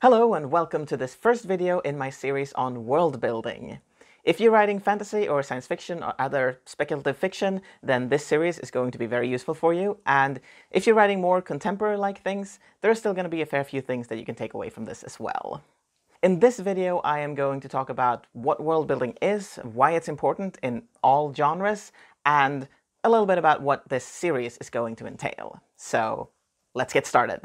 Hello and welcome to this first video in my series on world building. If you're writing fantasy or science fiction or other speculative fiction, then this series is going to be very useful for you. And if you're writing more contemporary-like things, there are still going to be a fair few things that you can take away from this as well. In this video, I am going to talk about what world building is, why it's important in all genres, and a little bit about what this series is going to entail. So let's get started.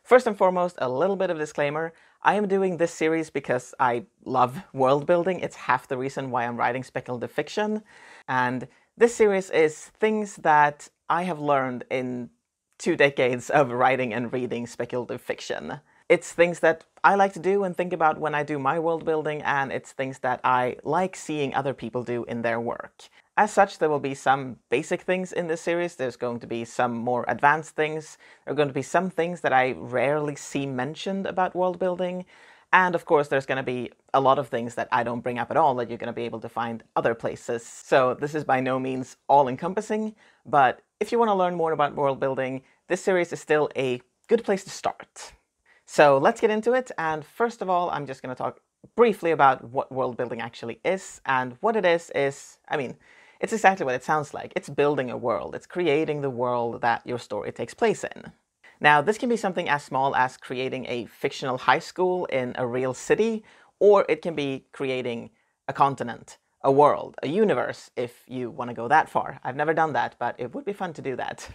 First and foremost, a little bit of disclaimer. I am doing this series because I love world building. It's half the reason why I'm writing speculative fiction. And this series is things that I have learned in 2 decades of writing and reading speculative fiction. It's things that I like to do and think about when I do my world building, and it's things that I like seeing other people do in their work. As such, there will be some basic things in this series, there's going to be some more advanced things, there are going to be some things that I rarely see mentioned about world building, and of course there's going to be a lot of things that I don't bring up at all that you're going to be able to find other places. So this is by no means all-encompassing, but if you want to learn more about world building, this series is still a good place to start. So let's get into it, and first of all, I'm just going to talk briefly about what world building actually is, and what it is, it's exactly what it sounds like. It's building a world. It's creating the world that your story takes place in. Now, this can be something as small as creating a fictional high school in a real city, or it can be creating a continent, a world, a universe, if you want to go that far. I've never done that, but it would be fun to do that.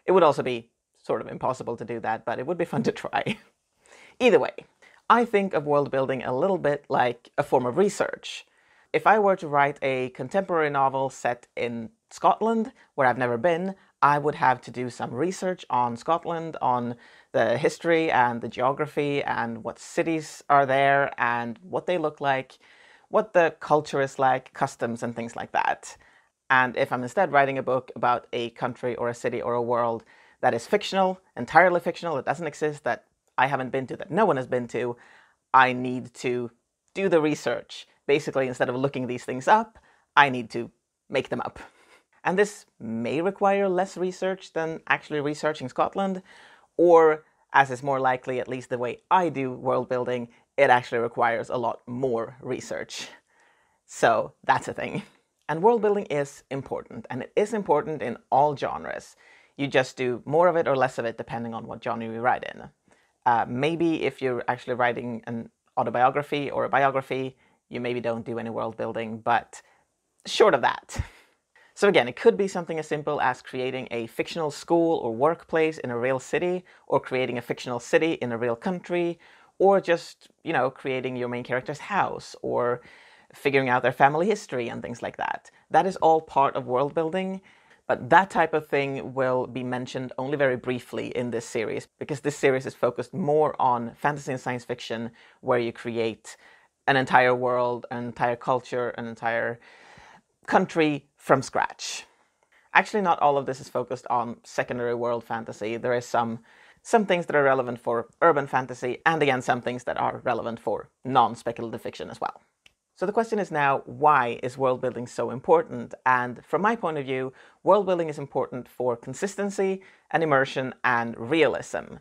It would also be sort of impossible to do that, but it would be fun to try. Either way, I think of world building a little bit like a form of research. If I were to write a contemporary novel set in Scotland, where I've never been, I would have to do some research on Scotland, on the history and the geography and what cities are there and what they look like, what the culture is like, customs and things like that. And if I'm instead writing a book about a country or a city or a world that is fictional, entirely fictional, that doesn't exist, that I haven't been to, that no one has been to, I need to do the research. Basically, instead of looking these things up, I need to make them up. And this may require less research than actually researching Scotland, or, as is more likely, at least the way I do world building, it actually requires a lot more research. So that's a thing. And world building is important, and it is important in all genres. You just do more of it or less of it depending on what genre you write in. Maybe if you're actually writing an autobiography or a biography, you maybe don't do any world building, but short of that. So again, it could be something as simple as creating a fictional school or workplace in a real city, or creating a fictional city in a real country, or just, creating your main character's house, or figuring out their family history and things like that. That is all part of world building. But that type of thing will be mentioned only very briefly in this series, because this series is focused more on fantasy and science fiction, where you create an entire world, an entire culture, an entire country from scratch. Actually, not all of this is focused on secondary world fantasy. There is some things that are relevant for urban fantasy, and again, some things that are relevant for non-speculative fiction as well. So the question is now, why is world building so important? And from my point of view, world building is important for consistency and immersion and realism.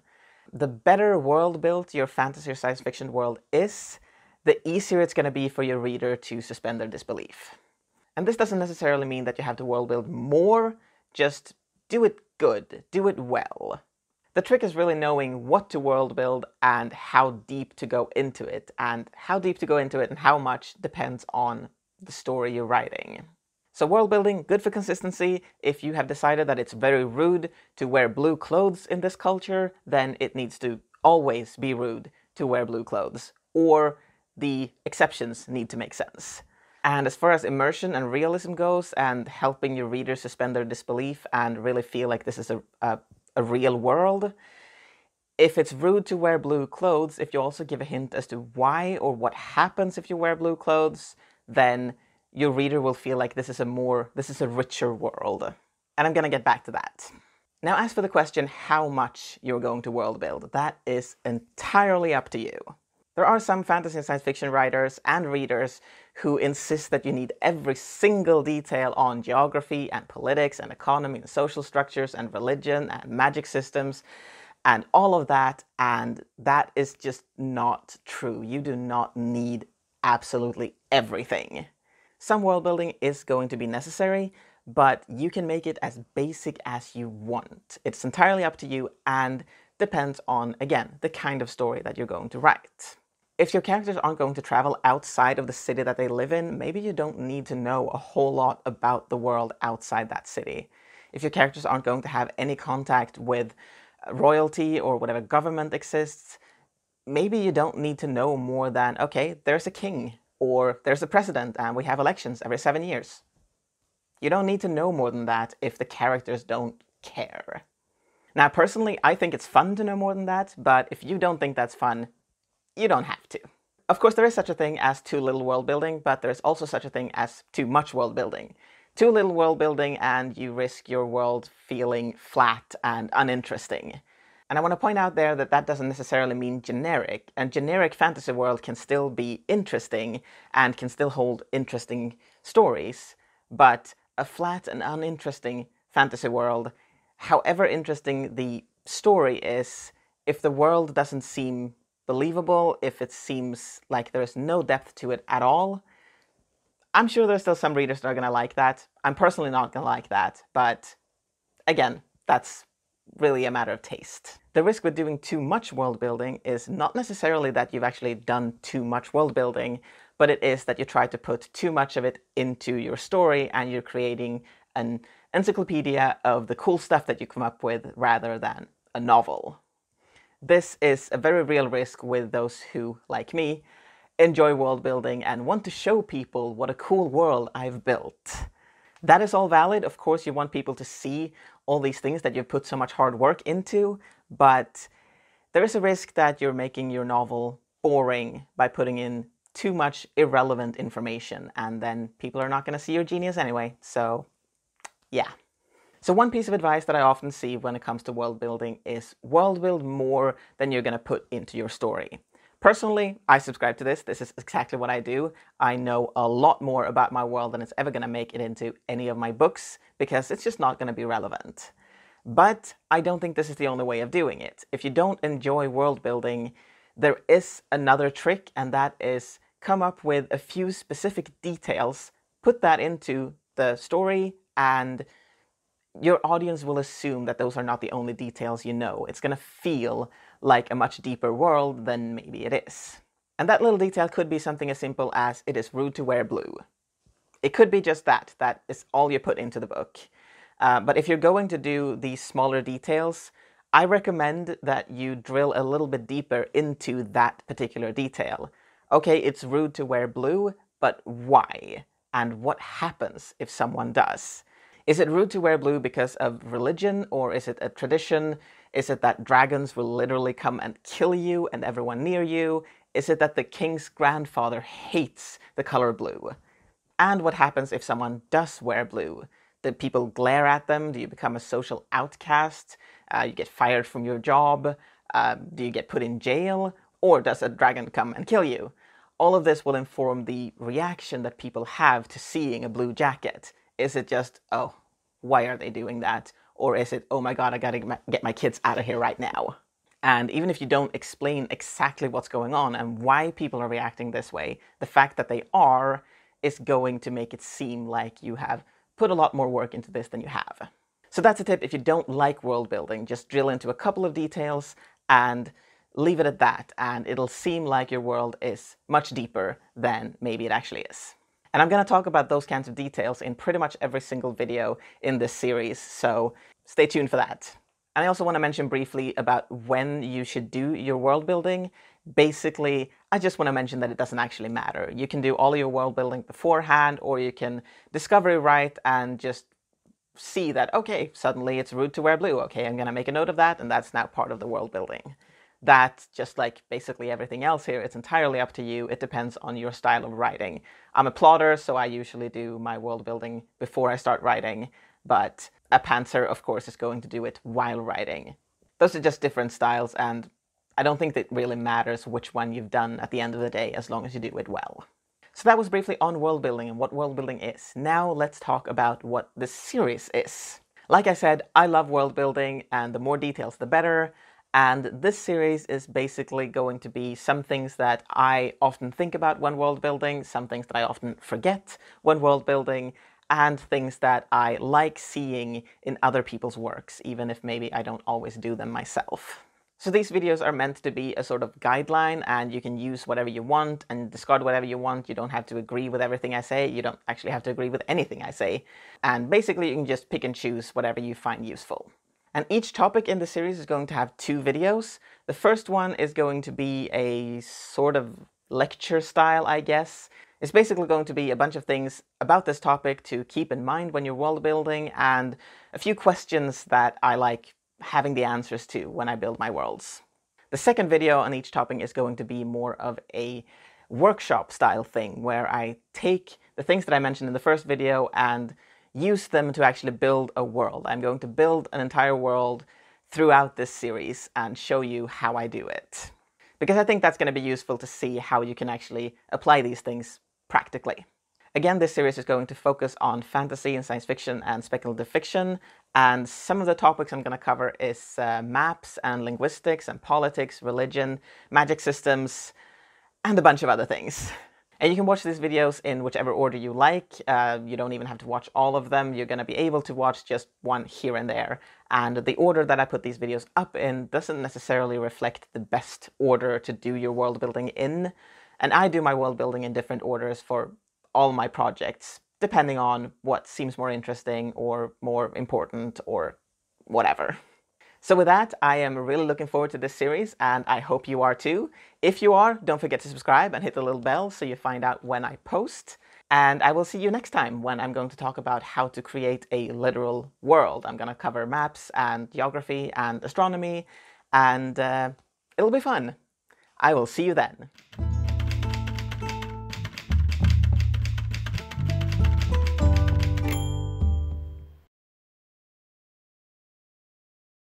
The better world built your fantasy or science fiction world is, the easier it's going to be for your reader to suspend their disbelief. And this doesn't necessarily mean that you have to world build more, just do it good, do it well. The trick is really knowing what to world build and how deep to go into it. And how deep to go into it and how much depends on the story you're writing. So world building, good for consistency. If you have decided that it's very rude to wear blue clothes in this culture, then it needs to always be rude to wear blue clothes. Or the exceptions need to make sense. And as far as immersion and realism goes, and helping your readers suspend their disbelief and really feel like this is a real world, if it's rude to wear blue clothes, if you also give a hint as to why or what happens if you wear blue clothes, then your reader will feel like this is a richer world. And I'm gonna get back to that. Now, as for the question how much you're going to world build, that is entirely up to you. There are some fantasy and science fiction writers and readers who insist that you need every single detail on geography and politics and economy and social structures and religion and magic systems and all of that, and that is just not true. You do not need absolutely everything. Some world building is going to be necessary, but you can make it as basic as you want. It's entirely up to you and depends on, again, the kind of story that you're going to write. If your characters aren't going to travel outside of the city that they live in, maybe you don't need to know a whole lot about the world outside that city. If your characters aren't going to have any contact with royalty or whatever government exists, maybe you don't need to know more than, okay, there's a king, or there's a president, and we have elections every 7 years. You don't need to know more than that if the characters don't care. Now, personally, I think it's fun to know more than that, but if you don't think that's fun, you don't have to. Of course, there is such a thing as too little world building, but there's also such a thing as too much world building. Too little world building and you risk your world feeling flat and uninteresting. And I want to point out there that that doesn't necessarily mean generic. A generic fantasy world can still be interesting and can still hold interesting stories, but a flat and uninteresting fantasy world, however interesting the story is, if the world doesn't seem believable, if it seems like there's no depth to it at all, I'm sure there's still some readers that are going to like that. I'm personally not going to like that, but again, that's really a matter of taste. The risk with doing too much world building is not necessarily that you've actually done too much world building, but it is that you try to put too much of it into your story and you're creating an encyclopedia of the cool stuff that you come up with rather than a novel. This is a very real risk with those who, like me, enjoy world building and want to show people what a cool world I've built. That is all valid. Of course, you want people to see all these things that you've put so much hard work into, but there is a risk that you're making your novel boring by putting in too much irrelevant information, and then people are not going to see your genius anyway, so yeah. So one piece of advice that I often see when it comes to world building is world build more than you're going to put into your story. Personally, I subscribe to this. This is exactly what I do. I know a lot more about my world than it's ever going to make it into any of my books, because it's just not going to be relevant. But I don't think this is the only way of doing it. If you don't enjoy world building, there is another trick, and that is come up with a few specific details, put that into the story, and your audience will assume that those are not the only details you know. It's going to feel like a much deeper world than maybe it is. And that little detail could be something as simple as it is rude to wear blue. It could be just that. That is all you put into the book. But if you're going to do these smaller details, I recommend that you drill a little bit deeper into that particular detail. Okay, it's rude to wear blue, but why? And what happens if someone does? Is it rude to wear blue because of religion, or is it a tradition? Is it that dragons will literally come and kill you and everyone near you? Is it that the king's grandfather hates the color blue? And what happens if someone does wear blue? Do people glare at them? Do you become a social outcast? You get fired from your job? Do you get put in jail? Or does a dragon come and kill you? All of this will inform the reaction that people have to seeing a blue jacket. Is it just, oh, why are they doing that? Or is it, oh my god, I gotta get my kids out of here right now? And even if you don't explain exactly what's going on and why people are reacting this way, the fact that they are is going to make it seem like you have put a lot more work into this than you have. So that's a tip. If you don't like world building, just drill into a couple of details and leave it at that, and it'll seem like your world is much deeper than maybe it actually is. And I'm going to talk about those kinds of details in pretty much every single video in this series, so stay tuned for that. And I also want to mention briefly about when you should do your world building. Basically, I just want to mention that it doesn't actually matter. You can do all of your world building beforehand, or you can discovery write and just see that, okay, suddenly it's rude to wear blue. Okay, I'm going to make a note of that, and that's now part of the world building. That, just like basically everything else here, it's entirely up to you. It depends on your style of writing. I'm a plotter, so I usually do my world building before I start writing, but a pantser, of course, is going to do it while writing. Those are just different styles, and I don't think that it really matters which one you've done at the end of the day, as long as you do it well. So that was briefly on world building and what world building is. Now let's talk about what this series is. Like I said, I love world building, and the more details the better. And this series is basically going to be some things that I often think about when world building, some things that I often forget when world building, and things that I like seeing in other people's works, even if maybe I don't always do them myself. So these videos are meant to be a sort of guideline, and you can use whatever you want and discard whatever you want. You don't have to agree with everything I say. You don't actually have to agree with anything I say. And basically you can just pick and choose whatever you find useful. And each topic in the series is going to have 2 videos. The first one is going to be a sort of lecture style, I guess. It's basically going to be a bunch of things about this topic to keep in mind when you're world building, and a few questions that I like having the answers to when I build my worlds. The second video on each topic is going to be more of a workshop style thing, where I take the things that I mentioned in the first video and use them to actually build a world. I'm going to build an entire world throughout this series and show you how I do it, because I think that's going to be useful to see how you can actually apply these things practically. Again, this series is going to focus on fantasy and science fiction and speculative fiction, and some of the topics I'm going to cover is maps and linguistics and politics, religion, magic systems, and a bunch of other things. And you can watch these videos in whichever order you like. You don't even have to watch all of them. You're going to be able to watch just one here and there. And the order that I put these videos up in doesn't necessarily reflect the best order to do your world building in. And I do my world building in different orders for all my projects, depending on what seems more interesting or more important or whatever. So with that, I am really looking forward to this series, and I hope you are too. If you are, don't forget to subscribe and hit the little bell so you find out when I post. And I will see you next time when I'm going to talk about how to create a literal world. I'm going to cover maps and geography and astronomy, and it'll be fun. I will see you then.